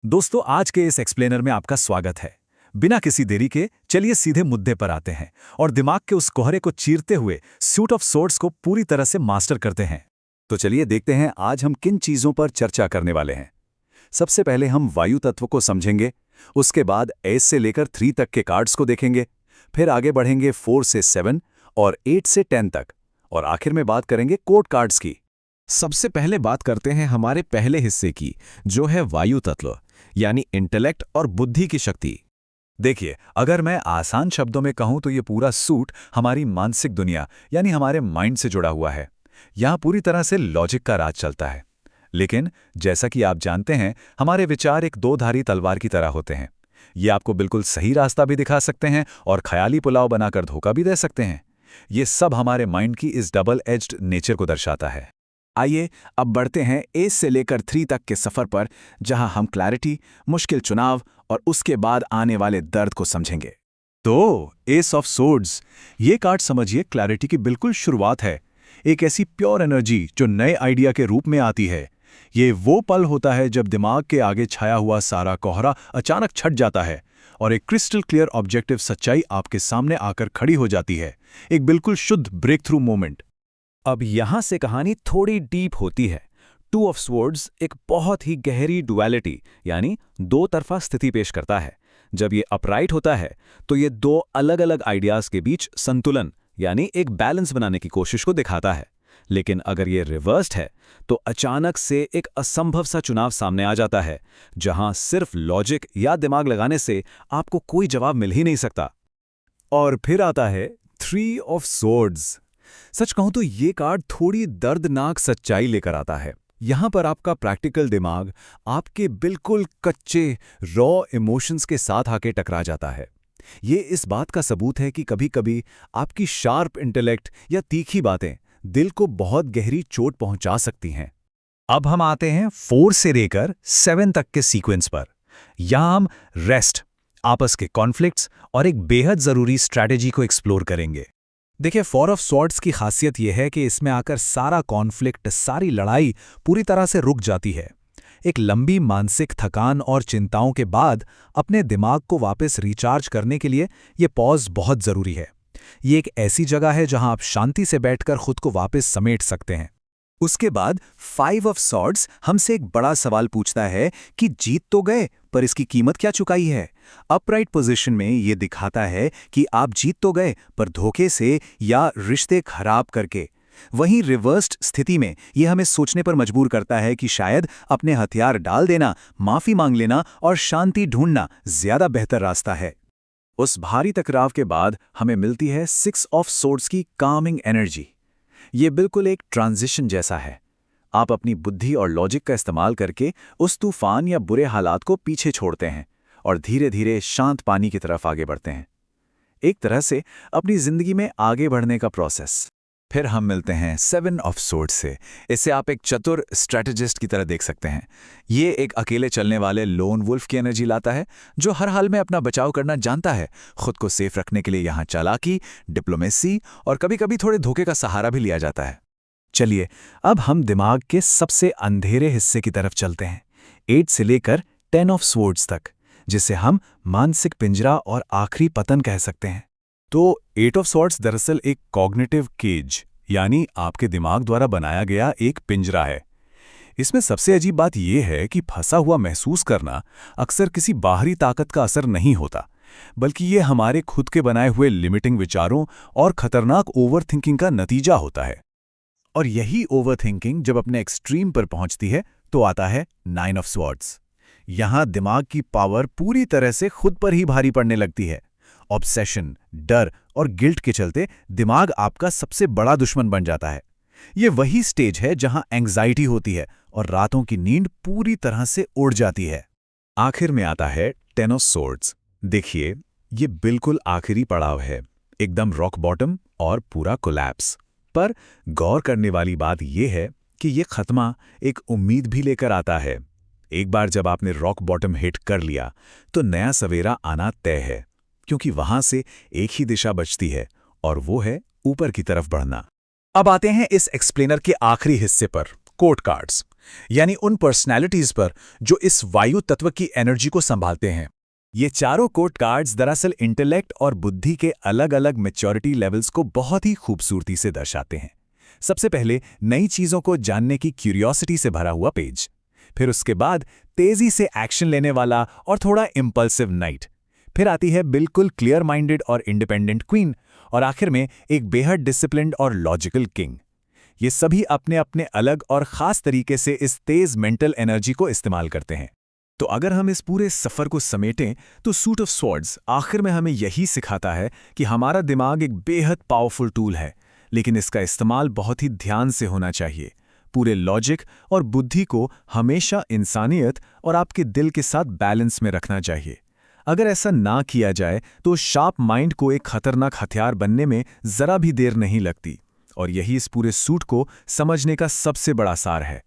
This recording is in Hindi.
दोस्तों, आज के इस एक्सप्लेनर में आपका स्वागत है। बिना किसी देरी के चलिए सीधे मुद्दे पर आते हैं और दिमाग के उस कोहरे को चीरते हुए सूट ऑफ सोर्ड्स को पूरी तरह से मास्टर करते हैं। तो चलिए देखते हैं आज हम किन चीजों पर चर्चा करने वाले हैं। सबसे पहले हम वायु तत्व को समझेंगे, उसके बाद एस से लेकर 3 तक के कार्ड्स को देखेंगे, फिर आगे बढ़ेंगे 4 से 7 और 8 से 10 तक, और आखिर में बात करेंगे कोड कार्ड्स की। सबसे पहले बात करते हैं हमारे पहले हिस्से की, जो है वायु तत्व यानी इंटेलेक्ट और बुद्धि की शक्ति। देखिए, अगर मैं आसान शब्दों में कहूं तो ये पूरा सूट हमारी मानसिक दुनिया यानी हमारे माइंड से जुड़ा हुआ है। यहाँ पूरी तरह से लॉजिक का राज चलता है। लेकिन जैसा कि आप जानते हैं, हमारे विचार एक दो-धारी तलवार की तरह होते हैं। ये आपको बिल्कुल सही रास्ता भी दिखा सकते हैं और ख्याली पुलाव बनाकर धोखा भी दे सकते हैं। ये सब हमारे माइंड की इस डबल एज्ड नेचर को दर्शाता है। आइए अब बढ़ते हैं एस से लेकर 3 तक के सफर पर, जहां हम क्लैरिटी, मुश्किल चुनाव और उसके बाद आने वाले दर्द को समझेंगे। तो एस ऑफ सोर्ड्स, ये कार्ड समझिए क्लैरिटी की बिल्कुल शुरुआत है। एक ऐसी प्योर एनर्जी जो नए आइडिया के रूप में आती है। ये वो पल होता है जब दिमाग के आगे छाया हुआ सारा कोहरा अचानक छट जाता है और एक क्रिस्टल क्लियर ऑब्जेक्टिव सच्चाई आपके सामने आकर खड़ी हो जाती है। एक बिल्कुल शुद्ध ब्रेक थ्रू मोमेंट। अब यहां से कहानी थोड़ी डीप होती है। 2 ऑफ स्वॉर्ड्स एक बहुत ही गहरी डुअलिटी यानी दो तरफा स्थिति पेश करता है। जब ये अपराइट होता है तो ये दो अलग अलग आइडियाज के बीच संतुलन यानी एक बैलेंस बनाने की कोशिश को दिखाता है। लेकिन अगर ये रिवर्स्ड है तो अचानक से एक असंभव सा चुनाव सामने आ जाता है, जहां सिर्फ लॉजिक या दिमाग लगाने से आपको कोई जवाब मिल ही नहीं सकता। और फिर आता है 3 ऑफ सोर्ड्स। सच कहूं तो ये कार्ड थोड़ी दर्दनाक सच्चाई लेकर आता है। यहां पर आपका प्रैक्टिकल दिमाग आपके बिल्कुल कच्चे रॉ इमोशंस के साथ आके टकरा जाता है। ये इस बात का सबूत है कि कभी-कभी आपकी शार्प इंटेलेक्ट या तीखी बातें दिल को बहुत गहरी चोट पहुंचा सकती हैं। अब हम आते हैं 4 से लेकर 7 तक के सीक्वेंस पर। यहां हम रेस्ट, आपस के कॉन्फ्लिक्ट्स और एक बेहद जरूरी स्ट्रैटेजी को एक्सप्लोर करेंगे। देखिए, 4 ऑफ स्वॉर्ड्स की खासियत यह है कि इसमें आकर सारा कॉन्फ्लिक्ट, सारी लड़ाई पूरी तरह से रुक जाती है। एक लंबी मानसिक थकान और चिंताओं के बाद अपने दिमाग को वापस रिचार्ज करने के लिए ये पॉज बहुत ज़रूरी है। ये एक ऐसी जगह है जहां आप शांति से बैठकर खुद को वापस समेट सकते हैं। उसके बाद 5 ऑफ स्वॉर्ड्स हमसे एक बड़ा सवाल पूछता है कि जीत तो गए, पर इसकी कीमत क्या चुकाई है। अपराइट पोजीशन में ये दिखाता है कि आप जीत तो गए, पर धोखे से या रिश्ते खराब करके। वहीं रिवर्स्ड स्थिति में यह हमें सोचने पर मजबूर करता है कि शायद अपने हथियार डाल देना, माफी मांग लेना और शांति ढूंढना ज्यादा बेहतर रास्ता है। उस भारी टकराव के बाद हमें मिलती है 6 ऑफ सोर्ड्स की कामिंग एनर्जी। ये बिल्कुल एक ट्रांजिशन जैसा है। आप अपनी बुद्धि और लॉजिक का इस्तेमाल करके उस तूफान या बुरे हालात को पीछे छोड़ते हैं और धीरे धीरे शांत पानी की तरफ आगे बढ़ते हैं। एक तरह से अपनी जिंदगी में आगे बढ़ने का प्रोसेस। फिर हम मिलते हैं 7 ऑफ सोर्ड्स से। इसे आप एक चतुर स्ट्रैटेजिस्ट की तरह देख सकते हैं। ये एक अकेले चलने वाले लोन वुल्फ की एनर्जी लाता है, जो हर हाल में अपना बचाव करना जानता है। खुद को सेफ रखने के लिए यहाँ चालाकी, डिप्लोमेसी और कभी-कभी थोड़े धोखे का सहारा भी लिया जाता है। चलिए, अब हम दिमाग के सबसे अंधेरे हिस्से की तरफ चलते हैं, 8 से लेकर 10 ऑफ स्वॉर्ड्स तक, जिसे हम मानसिक पिंजरा और आखिरी पतन कह सकते हैं। तो 8 ऑफ स्वॉर्ड्स दरअसल एक कॉग्निटिव केज यानी आपके दिमाग द्वारा बनाया गया एक पिंजरा है। इसमें सबसे अजीब बात यह है कि फंसा हुआ महसूस करना अक्सर किसी बाहरी ताकत का असर नहीं होता, बल्कि ये हमारे खुद के बनाए हुए लिमिटिंग विचारों और खतरनाक ओवरथिंकिंग का नतीजा होता है। और यही ओवरथिंकिंग जब अपने एक्सट्रीम पर पहुंचती है तो आता है 9 ऑफ स्वॉर्ड्स। यहां दिमाग की पावर पूरी तरह से खुद पर ही भारी पड़ने लगती है। ऑब्सेशन, डर और गिल्ट के चलते दिमाग आपका सबसे बड़ा दुश्मन बन जाता है। ये वही स्टेज है जहां एंग्जाइटी होती है और रातों की नींद पूरी तरह से उड़ जाती है। आखिर में आता है 10 ऑफ स्वॉर्ड्स। देखिए, ये बिल्कुल आखिरी पड़ाव है, एकदम रॉक बॉटम और पूरा कोलैप्स। पर गौर करने वाली बात यह है कि ये खत्मा एक उम्मीद भी लेकर आता है। एक बार जब आपने रॉक बॉटम हिट कर लिया तो नया सवेरा आना तय है, क्योंकि वहां से एक ही दिशा बचती है और वो है ऊपर की तरफ बढ़ना। अब आते हैं इस एक्सप्लेनर के आखिरी हिस्से पर, कोड कार्ड्स। यानी उन पर्सनैलिटीज पर जो इस वायु तत्व की एनर्जी को संभालते हैं। ये चारों कोड कार्ड्स दरअसल इंटेलेक्ट और बुद्धि के अलग-अलग मैच्योरिटी लेवल्स को बहुत ही खूबसूरती से दर्शाते हैं। सबसे पहले नई चीज़ों को जानने की क्यूरियोसिटी से भरा हुआ पेज, फिर उसके बाद तेज़ी से एक्शन लेने वाला और थोड़ा इम्पल्सिव नाइट, फिर आती है बिल्कुल क्लियर माइंडेड और इंडिपेंडेंट क्वीन, और आखिर में एक बेहद डिसिप्लिन्ड और लॉजिकल किंग। ये सभी अपने अपने अलग और ख़ास तरीके से इस तेज़ मेंटल एनर्जी को इस्तेमाल करते हैं। तो अगर हम इस पूरे सफ़र को समेटें तो सूट ऑफ स्वॉर्ड्स आखिर में हमें यही सिखाता है कि हमारा दिमाग एक बेहद पावरफुल टूल है, लेकिन इसका इस्तेमाल बहुत ही ध्यान से होना चाहिए। पूरे लॉजिक और बुद्धि को हमेशा इंसानियत और आपके दिल के साथ बैलेंस में रखना चाहिए। अगर ऐसा ना किया जाए तो शार्प माइंड को एक खतरनाक हथियार बनने में ज़रा भी देर नहीं लगती, और यही इस पूरे सूट को समझने का सबसे बड़ा सार है।